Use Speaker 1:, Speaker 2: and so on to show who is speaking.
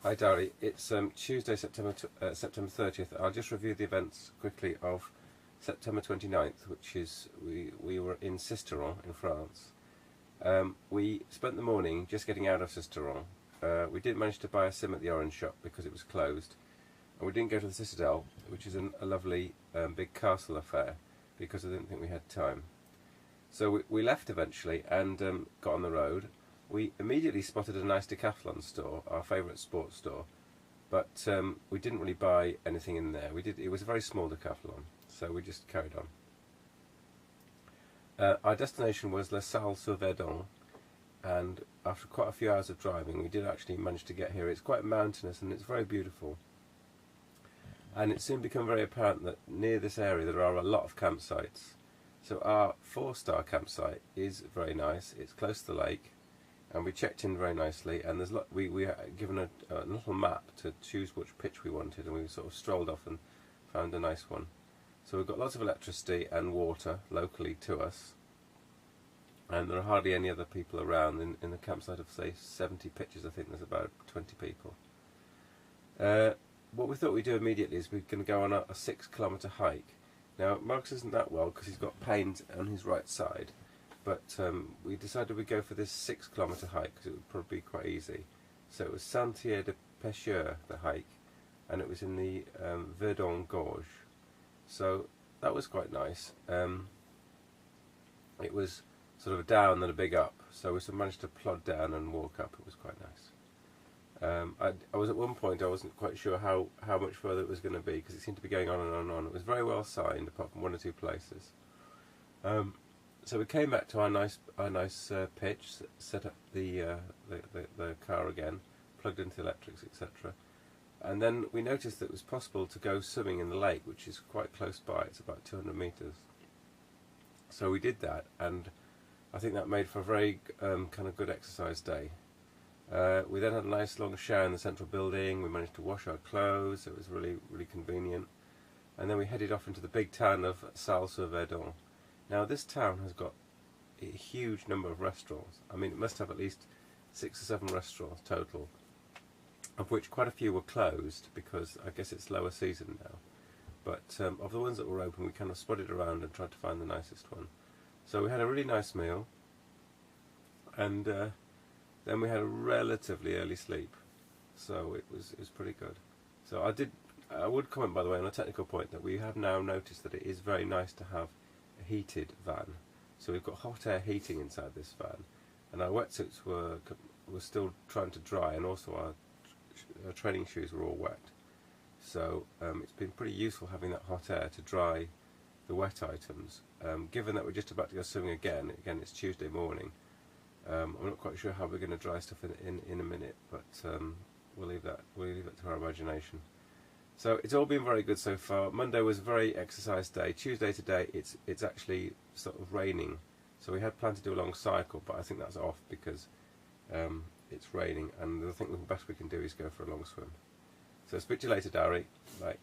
Speaker 1: Hi Dari, it's Tuesday, September 30th. I'll just review the events quickly of September 29th, which is we were in Sisteron in France. We spent the morning just getting out of Sisteron. We didn't manage to buy a sim at the Orange shop because it was closed, and we didn't go to the Citadel, which is a lovely big castle affair, because I didn't think we had time. So we left eventually and got on the road. We immediately spotted a nice decathlon store, our favourite sports store, but we didn't really buy anything in there. It was a very small decathlon, so we just carried on. Our destination was Les Salles Sur Verdon, and after quite a few hours of driving, we did actually manage to get here. It's quite mountainous and it's very beautiful. And it soon became very apparent that near this area there are a lot of campsites. So our 4-star campsite is very nice. It's close to the lake, and we checked in very nicely. And we were given a little map to choose which pitch we wanted, and we sort of strolled off and found a nice one. So we've got lots of electricity and water locally to us, and there are hardly any other people around. In the campsite of say 70 pitches, I think there's about 20 people. What we thought we'd do immediately is we're going to go on a 6-kilometre hike. Now, Marcus isn't that well because he's got pain on his right side, but we decided we'd go for this 6-kilometre hike because it would probably be quite easy. So it was Sentier de Pêcheur, the hike, and it was in the Verdon Gorges. So that was quite nice. It was sort of a down and a big up, so we managed to plod down and walk up. It was quite nice. I was at one point, I wasn't quite sure how much further it was going to be because it seemed to be going on and on and on. It was very well signed apart from one or two places. So we came back to our nice pitch, set up the car again, plugged into the electrics, etc. And then we noticed that it was possible to go swimming in the lake, which is quite close by. It's about 200 metres. So we did that, and I think that made for a very kind of good exercise day. We then had a nice long shower in the central building. We managed to wash our clothes. It was really, really convenient. And then we headed off into the big town of Salles Sur Verdon. Now, this town has got a huge number of restaurants. I mean, it must have at least 6 or 7 restaurants total, of which quite a few were closed because I guess it's lower season now. But of the ones that were open, we kind of spotted around and tried to find the nicest one. So we had a really nice meal, and then we had a relatively early sleep, so it was pretty good. So I would comment, by the way, on a technical point, that we have now noticed that it is very nice to have a heated van. So we've got hot air heating inside this van, and our wetsuits were still trying to dry, and also our training shoes were all wet. So it's been pretty useful having that hot air to dry the wet items. Given that we're just about to go swimming again it's Tuesday morning. I'm not quite sure how we're going to dry stuff in a minute, but we'll leave that to our imagination. So it's all been very good so far. Monday was a very exercise day. Tuesday today it's actually sort of raining, so we had planned to do a long cycle, but I think that's off because it's raining, and I think the best we can do is go for a long swim. So speak to you later, Dari. Bye.